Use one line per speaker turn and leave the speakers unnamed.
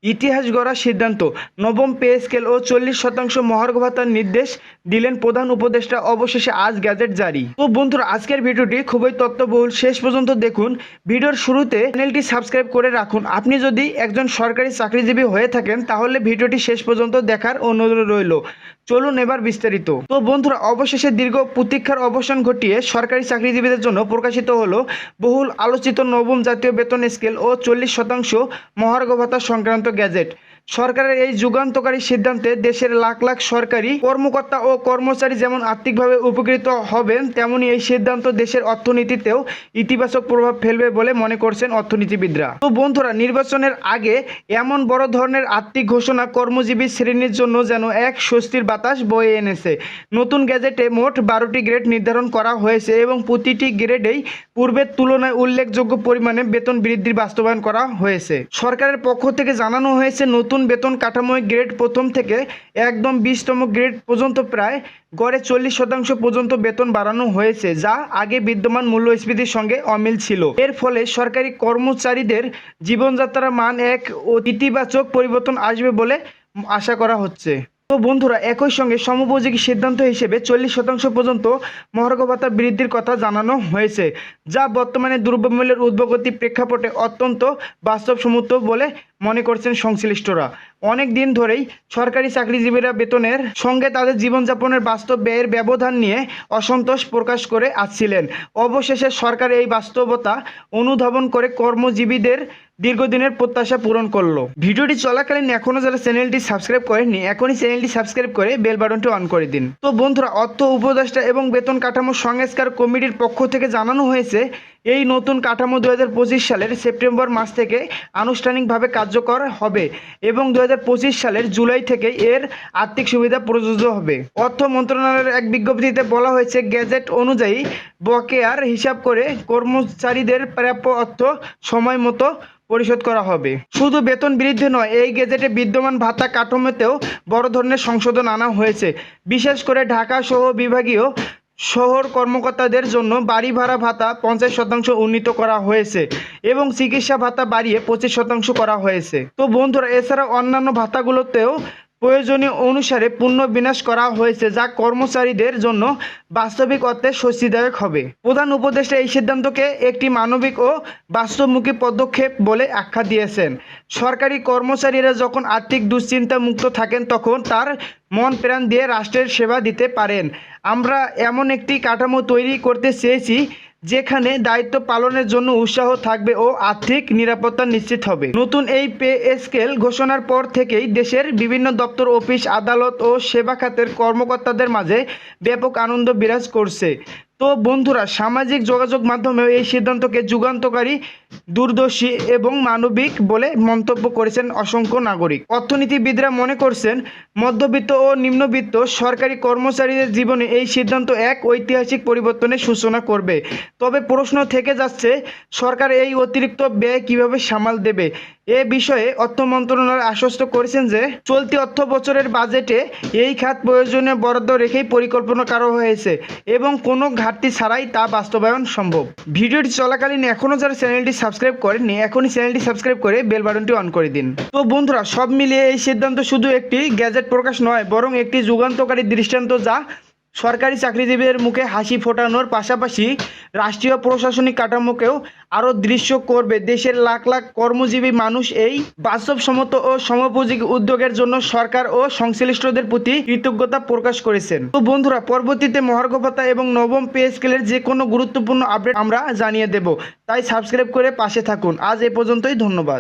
ইতিহাস গড়ার সিদ্ধান্ত, নবম পে স্কেল ও 40% মহার্ঘ ভাতার নির্দেশ দিলেন প্রধান উপদেষ্টা। অবশেষে আজ গ্যাজেট জারি। তো বন্ধুরা, আজকের ভিডিওটি খুবই তথ্যবহুল, শেষ পর্যন্ত দেখুন। ভিডিওর শুরুতে চ্যানেলটি সাবস্ক্রাইব করে রাখুন। আপনি যদি একজন সরকারি চাকরিজীবী হয়ে থাকেন তাহলে ভিডিওটি শেষ পর্যন্ত দেখার অনুরোধ রইল। চলুন এবার বিস্তারিত। তো বন্ধুরা, অবশেষে দীর্ঘ প্রতীক্ষার অবসান ঘটিয়ে সরকারি চাকরিজীবীদের জন্য প্রকাশিত হলো বহুল আলোচিত নবম জাতীয় বেতন স্কেল ও 40% মহার্ঘ ভাতা সংক্রান্ত গ্যাজেট। সরকারের এই যুগান্তকারী সিদ্ধান্তে দেশের লাখ লাখ সরকারি কর্মকর্তা ও কর্মচারী যেমন আর্থিকভাবে উপকৃত হবেন, তেমনি এই সিদ্ধান্ত দেশের অর্থনীতিতেও ইতিবাচক প্রভাব ফেলবে বলে মনে করছেন অর্থনীতিবিদরা। তো বন্ধুরা, নির্বাচনের আগে এমন বড় ধরনের আর্থিক ঘোষণা কর্মজীবী শ্রেণীর জন্য যেন এক স্বস্তির বাতাস বয়ে এনেছে। নতুন গ্যাজেটে মোট 12টি গ্রেড নির্ধারণ করা হয়েছে এবং প্রতিটি গ্রেডেই পূর্বের তুলনায় উল্লেখযোগ্য পরিমাণে বেতন বৃদ্ধির বাস্তবায়ন করা হয়েছে। সরকারের পক্ষ থেকে জানানো হয়েছে, নতুন বেতন কাঠামোয় গ্রেড প্রথম থেকে একদম 20তম গ্রেড পর্যন্ত প্রায় গড়ে 40% পর্যন্ত বেতন বাড়ানো হয়েছে, যা আগে বিদ্যমান মূল্যস্ফীতির সঙ্গে অমিল ছিল। এর ফলে সরকারি কর্মচারীদের জীবনযাত্রার মান এক ইতিবাচক পরিবর্তন আসবে বলে আশা করা হচ্ছে। তো বন্ধুরা, একই সঙ্গে সময়োপযোগী সিদ্ধান্ত হিসেবে 40% পর্যন্ত মহার্ঘ ভাতা বৃদ্ধির কথা জানানো হয়েছে, যা বর্তমানে দ্রব্যমূল্যের ঊর্ধ্বগতি প্রেক্ষাপটে অত্যন্ত বাস্তবসম্মত বলে মনে করছেন সংশ্লিষ্টরা। অনেক দিন ধরেই সরকারি চাকরিজীবীরা বেতনের সঙ্গে তাদের জীবনযাপনের বাস্তব ব্যয়ের ব্যবধান নিয়ে অসন্তোষ প্রকাশ করে আসছিলেন। অবশেষে সরকার এই বাস্তবতা অনুধাবন করে কর্মজীবীদের দীর্ঘদিনের প্রত্যাশা পূরণ করলো। ভিডিওটি চলাকালীন এখনও যারা চ্যানেলটি সাবস্ক্রাইব করেননি, এখনই চ্যানেলটি সাবস্ক্রাইব করে বেল বাটনটি অন করে দিন। তো বন্ধুরা, অর্থ উপদেষ্টা এবং বেতন কাঠামো সংস্কার কমিটির পক্ষ থেকে জানানো হয়েছে, এই নতুন কাঠামো 2025 সালের সেপ্টেম্বর মাস থেকে আনুষ্ঠানিকভাবে কার্যকর হবে এবং 2025 সালের জুলাই থেকে এর আর্থিক সুবিধা প্রযোজ্য হবে। অর্থ মন্ত্রণালয়ের এক বিজ্ঞপ্তিতে বলা হয়েছে, গ্যাজেট অনুযায়ী বকেয়ার হিসাব করে কর্মচারীদের প্রাপ্য অর্থ সময় মতো পরিশোধ করা হবে। শুধু বেতন বৃদ্ধি নয়, এই গেজেটে বিদ্যমান ভাতা কাঠামোতেও বড় ধরনের সংশোধন আনা হয়েছে। বিশেষ করে ঢাকা সহ বিভাগীয় শহর কর্মকর্তাদের জন্য বাড়ি ভাড়া ভাতা 50% উন্নীত করা হয়েছে এবং চিকিৎসা ভাতা বাড়িয়ে 25% করা হয়েছে। তো বন্ধুরা, এছাড়া অন্যান্য ভাতাগুলোতেও প্রয়োজনীয় অনুসারে পুনর্বিন্যাস করা হয়েছে, যা কর্মচারীদের জন্য বাস্তবিক অর্থে স্বস্তিদায়ক হবে। প্রধান উপদেষ্টা এই সিদ্ধান্তকে একটি মানবিক ও বাস্তবমুখী পদক্ষেপ বলে আখ্যা দিয়েছেন। সরকারি কর্মচারীরা যখন আর্থিক দুশ্চিন্তা মুক্ত থাকেন, তখন তার মন প্রাণ দিয়ে রাষ্ট্রের সেবা দিতে পারেন। আমরা এমন একটি কাঠামো তৈরি করতে চেয়েছি যেখানে দায়িত্ব পালনের জন্য উৎসাহ থাকবে ও আর্থিক নিরাপত্তা নিশ্চিত হবে। নতুন এই পে স্কেল ঘোষণার পর থেকেই দেশের বিভিন্ন দপ্তর, অফিস, আদালত ও সেবা খাতের কর্মকর্তাদের মাঝে ব্যাপক আনন্দ বিরাজ করছে। তো বন্ধুরা, সামাজিক যোগাযোগ মাধ্যমেও এই সিদ্ধান্তকে যুগান্তকারী, দূরদর্শী এবং মানবিক বলে মন্তব্য করেছেন অসংখ্য নাগরিক। অর্থনীতিবিদরা মনে করছেন, মধ্যবিত্ত ও নিম্নবিত্ত সরকারি কর্মচারীদের জীবনে এই সিদ্ধান্ত এক ঐতিহাসিক পরিবর্তনের সূচনা করবে। তবে প্রশ্ন থেকে যাচ্ছে, সরকার এই অতিরিক্ত ব্যয় কিভাবে সামাল দেবে। এ বিষয়ে অর্থ মন্ত্রণালয় আশ্বস্ত করেছেন যে চলতি অর্থ বছরের বাজেটে এই খাত প্রয়োজনীয় বরাদ্দ রেখেই পরিকল্পনা করা হয়েছে এবং কোনো ঘাটতি ছাড়াই তা বাস্তবায়ন সম্ভব। ভিডিওটি চলাকালীন এখনও যারা চ্যানেলটি সাবস্ক্রাইব করেননি, এখনই চ্যানেলটি সাবস্ক্রাইব করে বেল বাটনটি অন করে দিন। তো বন্ধুরা, সব মিলিয়ে এই সিদ্ধান্ত শুধু একটি গ্যাজেট প্রকাশ নয়, বরং একটি যুগান্তকারী দৃষ্টান্ত, যা সরকারি চাকরিজীবীদের মুখে হাসি ফোটানোর পাশাপাশি রাষ্ট্রীয় প্রশাসনিক কাঠামোকেও আরও দৃশ্য করবে। দেশের লাখ লাখ কর্মজীবী মানুষ এই বাস্তবসম্মত ও সময়োপযোগী উদ্যোগের জন্য সরকার ও সংশ্লিষ্টদের প্রতি কৃতজ্ঞতা প্রকাশ করেছেন। তো বন্ধুরা, পরবর্তীতে মহার্ঘ ভাতা এবং নবম পে স্কেলের যে কোনো গুরুত্বপূর্ণ আপডেট আমরা জানিয়ে দেব, তাই সাবস্ক্রাইব করে পাশে থাকুন। আজ এ পর্যন্তই, ধন্যবাদ।